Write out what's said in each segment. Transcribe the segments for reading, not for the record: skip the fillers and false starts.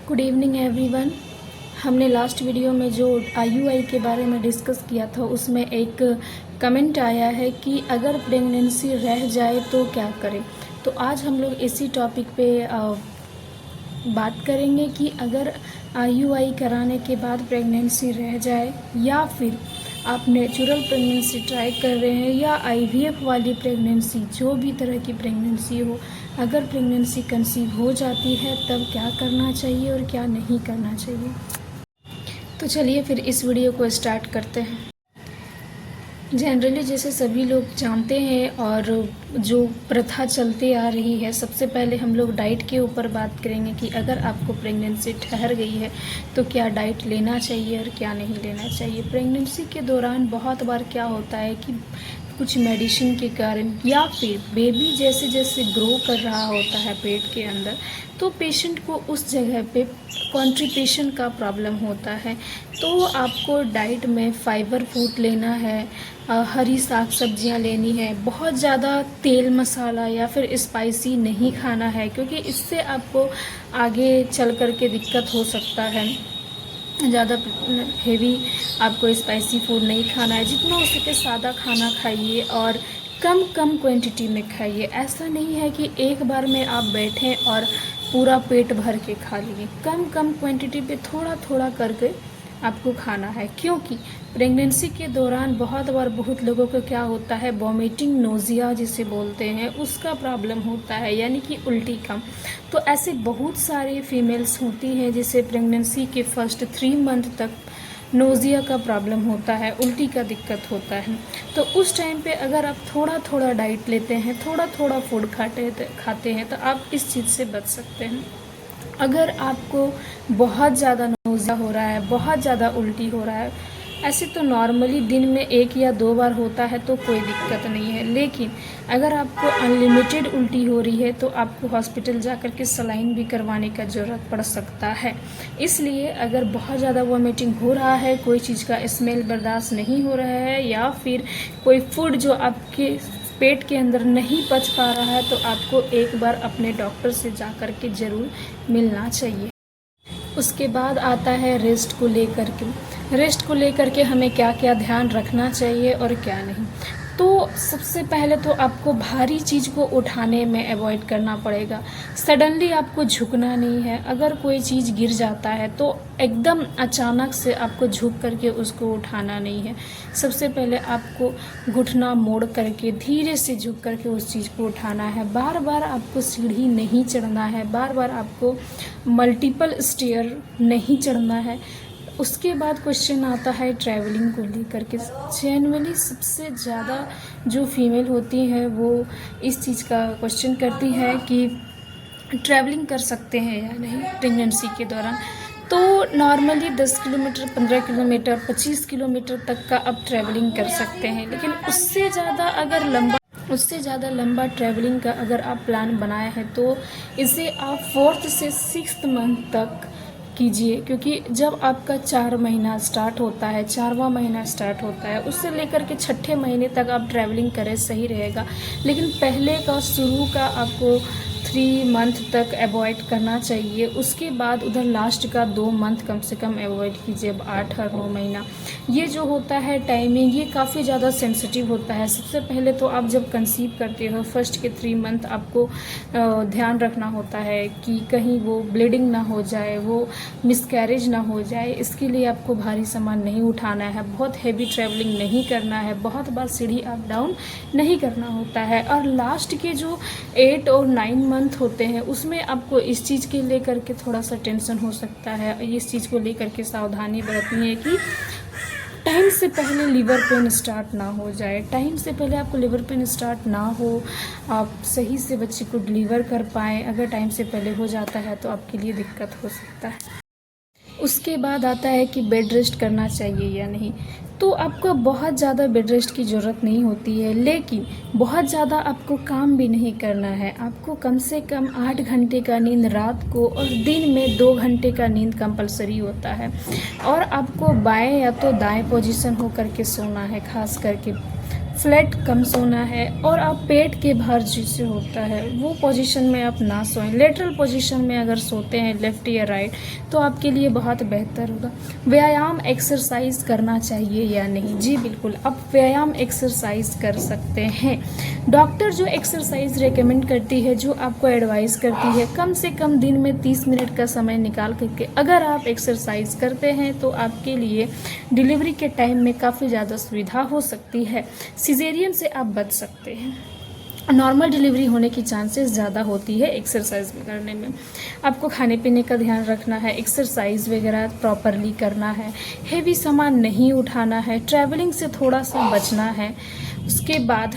Good evening everyone. हमने last video में जो आईयूआई के बारे में डिस्कस किया था उसमें एक कमेंट आया है कि अगर प्रेगनेंसी रह जाए तो क्या करें। तो आज हम लोग इसी टॉपिक पे बात करेंगे कि अगर आईयूआई कराने के बाद प्रेगनेंसी रह जाए या फिर आप नेचुरल प्रेगनेंसी ट्राई कर रहे हैं या आईवीएफ वाली प्रेगनेंसी, जो भी तरह की प्रेगनेंसी हो, अगर प्रेगनेंसी कंसीव हो जाती है तब क्या करना चाहिए और क्या नहीं करना चाहिए। तो चलिए फिर इस वीडियो को स्टार्ट करते हैं। जनरली जैसे सभी लोग जानते हैं और जो प्रथा चलती आ रही है, सबसे पहले हम लोग डाइट के ऊपर बात करेंगे कि अगर आपको प्रेगनेंसी ठहर गई है तो क्या डाइट लेना चाहिए और क्या नहीं लेना चाहिए। प्रेगनेंसी के दौरान बहुत बार क्या होता है कि कुछ मेडिसिन के कारण या फिर बेबी जैसे जैसे ग्रो कर रहा होता है पेट के अंदर, तो पेशेंट को उस जगह पे कॉन्स्टिपेशन का प्रॉब्लम होता है। तो आपको डाइट में फाइबर फूड लेना है, हरी साग सब्जियां लेनी है, बहुत ज़्यादा तेल मसाला या फिर स्पाइसी नहीं खाना है, क्योंकि इससे आपको आगे चल कर के दिक्कत हो सकता है। ज़्यादा हेवी आपको स्पाइसी फूड नहीं खाना है, जितना हो सके सादा खाना खाइए और कम कम क्वांटिटी में खाइए। ऐसा नहीं है कि एक बार में आप बैठें और पूरा पेट भर के खा लिए। कम कम क्वांटिटी पे थोड़ा थोड़ा करके आपको खाना है, क्योंकि प्रेगनेंसी के दौरान बहुत बार बहुत लोगों को क्या होता है, वॉमिटिंग नोज़िया जिसे बोलते हैं, उसका प्रॉब्लम होता है, यानी कि उल्टी कम। तो ऐसे बहुत सारे फीमेल्स होती हैं जिसे प्रेगनेंसी के फर्स्ट 3 मंथ तक नोज़िया का प्रॉब्लम होता है, उल्टी का दिक्कत होता है। तो उस टाइम पे अगर आप थोड़ा थोड़ा डाइट लेते हैं, थोड़ा थोड़ा फूड खाते हैं तो आप इस चीज़ से बच सकते हैं। अगर आपको बहुत ज़्यादा नोज़िया हो रहा है, बहुत ज़्यादा उल्टी हो रहा है, ऐसे तो नॉर्मली दिन में 1 या 2 बार होता है तो कोई दिक्कत नहीं है, लेकिन अगर आपको अनलिमिटेड उल्टी हो रही है तो आपको हॉस्पिटल जाकर के सलाइन भी करवाने का ज़रूरत पड़ सकता है। इसलिए अगर बहुत ज़्यादा वॉमिटिंग हो रहा है, कोई चीज़ का स्मेल बर्दाश्त नहीं हो रहा है, या फिर कोई फूड जो आपके पेट के अंदर नहीं पच पा रहा है, तो आपको एक बार अपने डॉक्टर से जा कर के ज़रूर मिलना चाहिए। उसके बाद आता है रेस्ट को लेकर के। रेस्ट को लेकर के हमें क्या क्या ध्यान रखना चाहिए और क्या नहीं। तो सबसे पहले तो आपको भारी चीज़ को उठाने में अवॉइड करना पड़ेगा। सडनली आपको झुकना नहीं है। अगर कोई चीज़ गिर जाता है तो एकदम अचानक से आपको झुक करके उसको उठाना नहीं है। सबसे पहले आपको घुटना मोड़ करके धीरे से झुक करके उस चीज़ को उठाना है। बार बार आपको सीढ़ी नहीं चढ़ना है, बार बार आपको मल्टीपल स्टेयर नहीं चढ़ना है। उसके बाद क्वेश्चन आता है ट्रैवलिंग को लेकर के। जनरली सबसे ज़्यादा जो फीमेल होती हैं वो इस चीज़ का क्वेश्चन करती है कि ट्रैवलिंग कर सकते हैं या नहीं प्रेगनेंसी के दौरान। तो नॉर्मली 10 किलोमीटर, 15 किलोमीटर, 25 किलोमीटर तक का आप ट्रैवलिंग कर सकते हैं, लेकिन उससे ज़्यादा लंबा ट्रैवलिंग का अगर आप प्लान बनाए हैं तो इसे आप 4th से 6th मंथ तक कीजिए, क्योंकि जब आपका 4 महीना स्टार्ट होता है, 4वां महीना स्टार्ट होता है, उससे लेकर के 6ठे महीने तक आप ट्रैवलिंग करें सही रहेगा। लेकिन पहले का शुरू का आपको 3 मंथ तक अवॉइड करना चाहिए। उसके बाद उधर लास्ट का 2 मंथ कम से कम अवॉइड कीजिए। अब 8 और 9 महीना ये जो होता है टाइमिंग, ये काफ़ी ज़्यादा सेंसिटिव होता है। सबसे पहले तो आप जब कंसीव करते हो फर्स्ट के 3 मंथ आपको ध्यान रखना होता है कि कहीं वो ब्लीडिंग ना हो जाए, वो मिसकैरेज ना हो जाए। इसके लिए आपको भारी सामान नहीं उठाना है, बहुत हैवी ट्रैवलिंग नहीं करना है, बहुत बार सीढ़ी अप डाउन नहीं करना होता है। और लास्ट के जो 8 और 9 मंथ होते हैं उसमें आपको इस चीज़ के लेकर के थोड़ा सा टेंशन हो सकता है। इस चीज़ को लेकर के सावधानी बरतनी है कि टाइम से पहले लीवर पेन स्टार्ट ना हो जाए। टाइम से पहले आपको लीवर पेन स्टार्ट ना हो, आप सही से बच्चे को डिलीवर कर पाएँ। अगर टाइम से पहले हो जाता है तो आपके लिए दिक्कत हो सकता है। उसके बाद आता है कि बेड रेस्ट करना चाहिए या नहीं। तो आपको बहुत ज़्यादा बेड रेस्ट की ज़रूरत नहीं होती है, लेकिन बहुत ज़्यादा आपको काम भी नहीं करना है। आपको कम से कम 8 घंटे का नींद रात को और दिन में 2 घंटे का नींद कंपलसरी होता है। और आपको बाएं या तो दाएं पोजीशन हो करके सोना है, खास करके फ्लैट कम सोना है और आप पेट के बाहर जिसे होता है वो पोजीशन में आप ना सोएं। लेटरल पोजीशन में अगर सोते हैं लेफ़्ट या राइट तो आपके लिए बहुत बेहतर होगा। व्यायाम एक्सरसाइज करना चाहिए या नहीं? जी बिल्कुल, आप व्यायाम एक्सरसाइज कर सकते हैं। डॉक्टर जो एक्सरसाइज रेकमेंड करती है, जो आपको एडवाइस करती है, कम से कम दिन में 30 मिनट का समय निकाल करके अगर आप एक्सरसाइज करते हैं तो आपके लिए डिलीवरी के टाइम में काफ़ी ज़्यादा सुविधा हो सकती है। सिजेरियन से आप बच सकते हैं। नॉर्मल डिलीवरी होने की चांसेस ज़्यादा होती है एक्सरसाइज करने में। आपको खाने पीने का ध्यान रखना है, एक्सरसाइज वगैरह प्रॉपरली करना है, हेवी सामान नहीं उठाना है, ट्रैवलिंग से थोड़ा सा बचना है। उसके बाद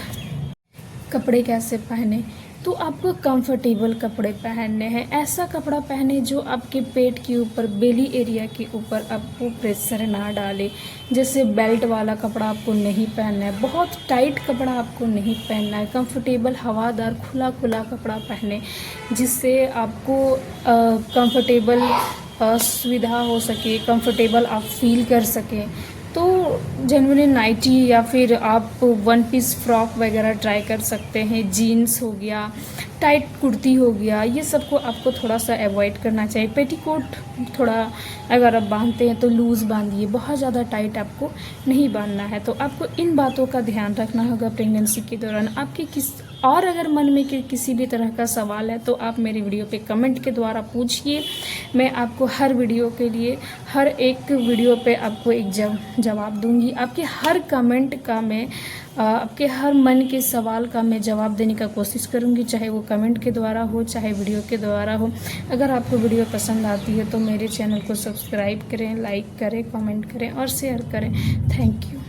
कपड़े कैसे पहने, तो आपको कंफर्टेबल कपड़े पहनने हैं। ऐसा कपड़ा पहने जो आपके पेट के ऊपर, बेली एरिया के ऊपर आपको प्रेशर ना डाले। जैसे बेल्ट वाला कपड़ा आपको नहीं पहनना है, बहुत टाइट कपड़ा आपको नहीं पहनना है। कंफर्टेबल, हवादार, खुला खुला कपड़ा पहने जिससे आपको कंफर्टेबल सुविधा हो सके, कंफर्टेबल आप फील कर सकें। तो जनरली नाइटी या फिर आप वन पीस फ्रॉक वगैरह ट्राई कर सकते हैं। जीन्स हो गया, टाइट कुर्ती हो गया, ये सबको आपको थोड़ा सा अवॉइड करना चाहिए। पेटीकोट थोड़ा अगर आप बांधते हैं तो लूज़ बांधिए, बहुत ज़्यादा टाइट आपको नहीं बांधना है। तो आपको इन बातों का ध्यान रखना होगा प्रेगनेंसी के दौरान। आपके और अगर मन में किसी भी तरह का सवाल है तो आप मेरी वीडियो पे कमेंट के द्वारा पूछिए। मैं आपको हर वीडियो के लिए, हर एक वीडियो पे आपको एक जवाब दूंगी। आपके हर कमेंट का मैं, आपके हर मन के सवाल का मैं जवाब देने का कोशिश करूंगी, चाहे वो कमेंट के द्वारा हो, चाहे वीडियो के द्वारा हो। अगर आपको वीडियो पसंद आती है तो मेरे चैनल को सब्सक्राइब करें, लाइक करें, कमेंट करें और शेयर करें। Thank you.